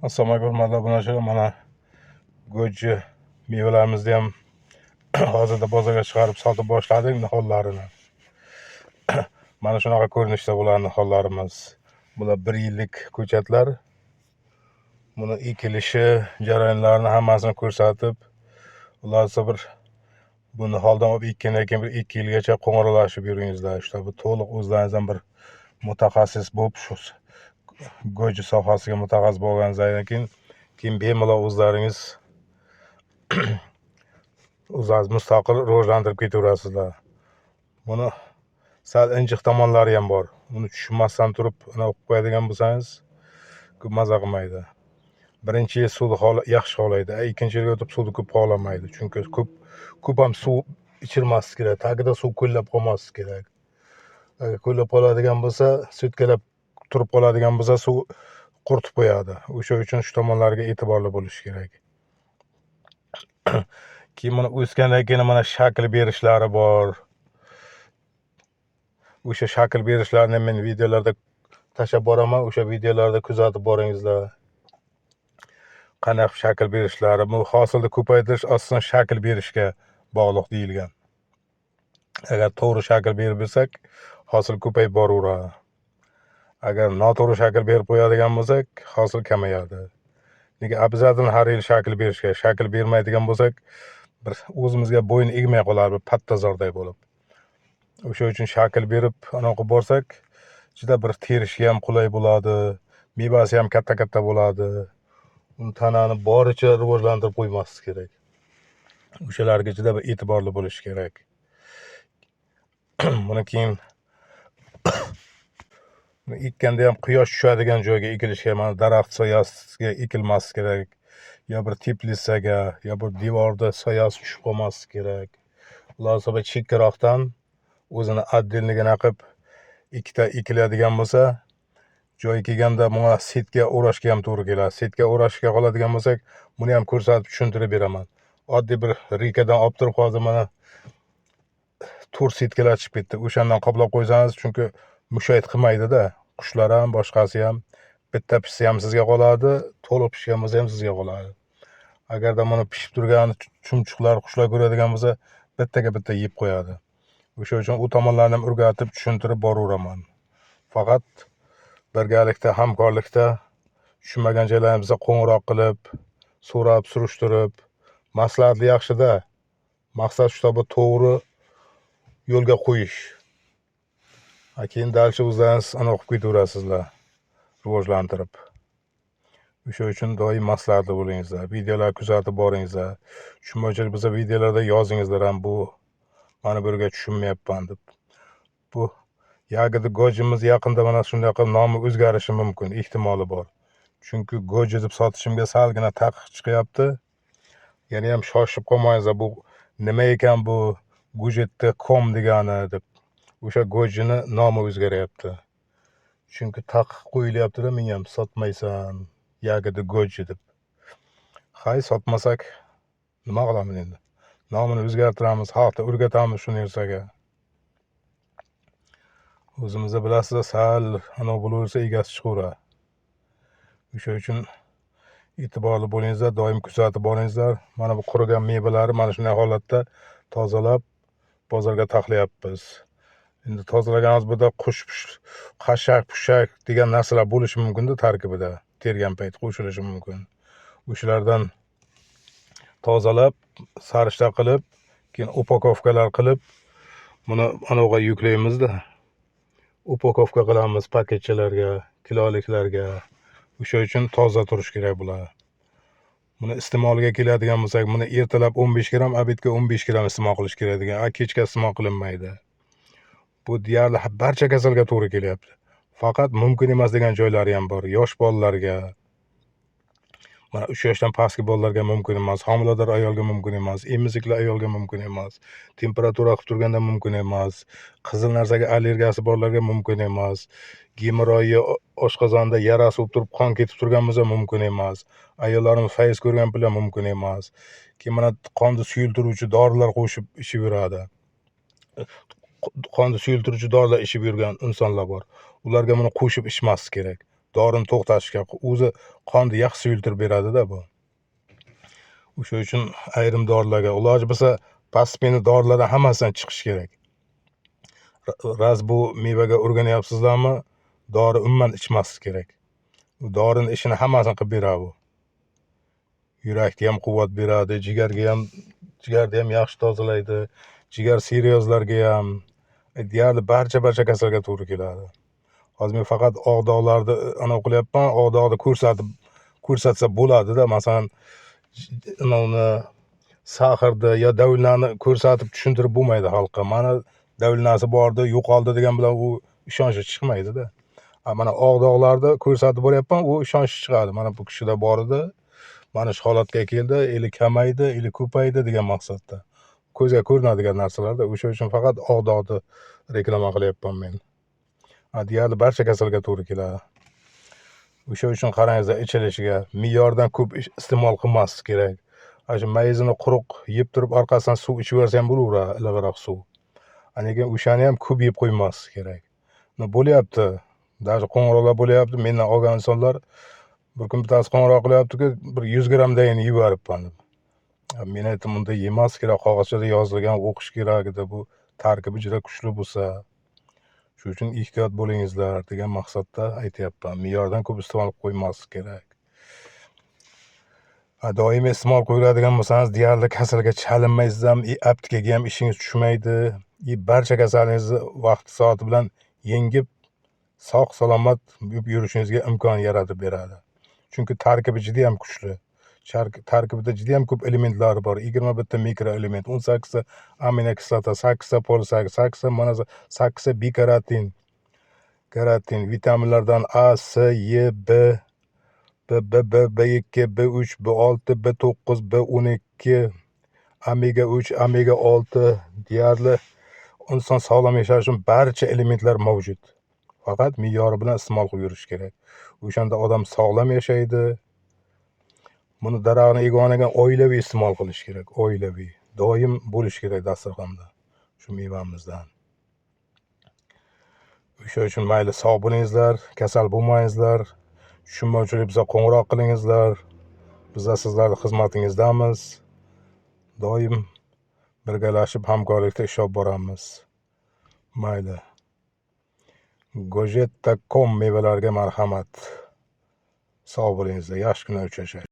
Assalomu alaykum, hurmatli mana go'ji mevalarimizni ham hozirda bozorga chiqarib sotib boshladik nihollarini. Mana shunaqa ko'rinishda bularning nihollarimiz. Bular 1 yillik ko'chatlar. Buni ekilishi, jarayonlarini hammasini ko'rsatib, ularsa bir bu niholdan olib ekkandan keyin bir 2 yilgacha qo'ng'irolashib yuringizlar. Bu to'liq o'zlaringizdan bir mutaxassis bo'lib shu go'ji sohasiga mutaxassis bo'lganingizdan keyin bemalol o'zlaringiz mustaqil rivojlantirib ketaverasizlar. Buni sal injiq tomonlari ham bor. Buni tushunmasdan turib o'qib qo'yadigan bo'lsangiz, ko'p maza qilmaydi. Birinchi yil suvni yaxshi xohlaydi, ikkinchi yilga o'tib suvni ko'p xohlamaydi. Chunki ko'p ham suv ichilmaslik kerak. Tagida suv ko'llab qolmaslik kerak. Agar ko'llab qoladigan bo'lsa, sutkalab turib qoladigan bo'lsa, suv quritib qo'yadi. O'sha uchun shu tomonlarga e'tiborli bo'lish kerak. Keyin buni o'sgandan keyin mana shakl berishlari bor. O'sha shakl berishlarni men videolarda tashlab boraman. O'sha videolarda kuzatib boringizlar. Qanaqa shakl berishlari, bu hosilni ko'paytirish asosan shakl berishga bog'liq deyilgan. Agar to'g'ri shakl berib bersak, hosil ko'payib boraveradi. Agar noto'g'ri shakl berib qo'yadigan bo'lsak, hosil kamayadi. Nega обязательно har yil shakl berish kerak. Shakl bermaydigan bo'lsak, bir o'zimizga bo'yin egmay qoladi, bir pattazorday bo'lib. O'sha uchun shakl berib anaqa borsak, juda bir terishga ham qulay bo'ladi, mevasi ham katta bo'ladi. Uni tanani boricha rivojlantirib qo'ymaslik kerak. O'shalarga juda bir e'tiborli bo'lish kerak. Buni keyin ekkanda ham quyosh tushadigan joyga ekilish kerak. Mana daraxt soyasiga ekilmasi kerak. Yo bir teplitsaga, yo bir devorda soyasi tushib qolmasi kerak. Iloji bir chekkaroqdan o'zini отдельнигina qilib ikkita ekiladigan bo'lsa, joyi kelganda bunga setga o'rashga ham to'g'ri keladi. Setga o'rashga qoladigan bo'lsak, buni ham ko'rsatib tushuntirib beraman. Oddiy bir rekadan olib turib hozir mana 4 setkalar chiqib ketdi. O'shandan qoplab qo'ysangiz, chunki mushayt qilmaydi-da. Qushlar ham, boshqasi ham bitta pishsa ham sizga qoladi, to'liq pishgan bo'lsa ham sizga qoladi. Agarda buni pishib turgan chumchuqlar, qushlar ko'radigan bo'lsa, bittaga bitta yeb qo'yadi. O'sha uchun u tomonlarni ham o'rgatib tushuntirib boraveraman. Faqat birgalikda, hamkorlikda tushunmagan joylarimizda qo'ng'iroq qilib, so'rab, surishtirib, maslahatli yaxshi-da. Maqsad shu to'g'ri yo'lga qo'yish. Keyin dalcha o'zlaringiz o'qib ketaverasizlar, rivojlantirib. O'sha uchun doim maslahatli bo'lingizlar. Videolar kuzatib boringizlar. Tushunmovchilik bo'lsa videolarda yozingizlar ham bu mana bu yerga tushunmayapman deb. Bu yagida gojimiz yaqinda mana shunday qilib nomi o'zgarishi mumkin, ehtimoli bor. Chunki goji deb sotishimga salgina taqiq chiqyapti. Yana ham shoshib qolmangizlar, bu nima ekan bu gojetda.com degani deb. O'sha gojini nomi o'zgaryapti. Chunki taqiq qo'yilyapti-da, men ham sotmaysan, yagida goji deb. Hay, sotmasak nima qilamiz endi? Nomini o'zgartiramiz, xalqqa o'rgatamiz shu narsaga. O'zimizda bilasizlar, sal bo'laversa egasi chiqaveradi. O'sha uchun e'tiborli bo'lingizlar, doim kuzatib boringizlar. Mana bu qurigan mevalarni mana shunday holatda tozalab bozorga taqlayapmiz. Endi tozalaganimiz burada qashaq, pushak degan narsalar bo'lishi mumkin-da tarkibida. Tergan payt qo'shilishi mumkin. O'shalardan tozalab, sarishta qilib, keyin upakovkalar qilib, buni anaqa yuklaymiz-da. Upakovka qilamiz paketchalarga, kiloliklarga. O'sha uchun toza turish kerak bular. Buni iste'molga keladigan bo'lsak, buni ertalab 15 gram, obedga 15 gram iste'mol qilish kerak degan. Kechga iste'mol qilinmaydi. Bu deyarli barcha kasalga to'g'ri kelyapti. Faqat mumkin emas degan joylari ham bor. Yosh bolalarga, mana 3 yoshdan pastki bolalarga mumkin emas, homilador ayolga mumkin emas, emizikli ayolga mumkin emas, temperatura qilib turganda mumkin emas, qizil narsaga allergiyasi borlarga mumkin emas, gemoroyi oshqozonda yarasi bo'lib turib qon ketib turgan bo'lsa mumkin emas, ayollarimiz fayz ko'rgan bilan mumkin emas. Keyin mana qonni suyultiruvchi dorilar qo'shib ishib yuradi. Qonni suyultiruvchi dorilar ishib yurgan insonlar bor. Ularga buni qo'shib ichmaslik kerak. dorini to'xtatishga, o'zi qonni yaxshi yultirib beradi-da bu. O'sha uchun ayrim dorilarga iloji bo'lsa постепенно dorilardan hammasidan chiqish kerak. Raz bu mevaga o'rganyapsizlarmi, dori umuman ichmaslik kerak. Dorini ishini hammasini qilib beradi bu. Yurakga ham quvvat beradi, jigarni ham yaxshi tozalaydi, jigar seriyozlarga ham, deyarli barcha kasalga to'g'ri keladi. Hozir men faqat oq dog'larni anavi qilyapman, oq dog'ni ko'rsatsa bo'ladi-da, masalan, uni sahrni yo davillarni ko'rsatib tushuntirib bo'lmaydi xalqqa. Mana davilnasi bordi, yo'qoldi degan bilan u ishonchi chiqmaydi-da. Mana oq dog'larni ko'rsatib boryapman, u ishonch chiqadi. Mana bu kishida bor edi, mana shu holatga keldi, ili kamaydi, ili ko'paydi degan maqsadda. Ko'zga ko'rinadigan narsalarda, o'sha uchun faqat oq dog'ni reklama qilyapman men. Deyarli barcha kasalga to'g'ri keladi. O'sha uchun qarangizlar, ichilishiga me'yordan ko'p iste'mol qilmaslik kerak. Shu mayizini quruq yeb turib orqasidan suv ichib yuborsa ham bo'laveradi, iliqroq suv. Lekin o'shani ham ko'p yeb qo'ymaslik kerak. Bo'lyapti, даже qo'ng'iroqlar bo'lyapti. Mendan olgan insonlar bir kun bittasi qo'ng'iroq qilyapti-ku, bir 100 grammdayin yeb yuboribman deb. Men aytdim, unda yemas kerak, qog'ozchada yozilgan, o'qish kerak edi. Bu tarkibi juda kuchli bo'lsa, shu uchun ehtiyot bo'lingizlar degan maqsadda aytyapman. Me'yordan ko'p iste'mol qilib qo'ymaslik kerak. Doimiy iste'mol qilaveradigan bo'lsangiz, deyarli kasalga chalinmaysiz ham, aptekaga ham ishingiz tushmaydi. Barcha kasalingizni vaqt soati bilan yengib, sog' salomat yurishingizga imkon yaratib beradi. Chunki tarkibi juda ham kuchli. Tarkibida juda ham ko'p elementlar bor. 21 ta mikroelement, 18 ta aminokislota, 8 ta polisakkarid, 8 ta bikaratin, vitaminlardan A, C, E, B, B2, B3, B6, B9, B12, omega 3, omega 6, deyarli inson sog'lom yashash uchun barcha elementlar mavjud. Faqat me'yori bilan iste'mol qilib yurish kerak. O'shanda odam sog'lom yashaydi. Buni daraxtni egonaga oilaviy iste'mol qilish kerak, oilaviy. Doim bo'lish kerak dasturxonda shu mevamizdan. O'sha uchun mayli sog' bo'lingizlar, kasal bo'lmangizlar. Tushunmovchilik bo'lsa qo'ng'iroq qilingizlar. Biz sizlarning xizmatingizdamiz. Doim birgalashib hamkorlikda ishlab boramiz. Mayli. Gojetta.com mevalarga marhamat. Sog' bo'lingizlar, yaxshi kunlar uchrashaylik.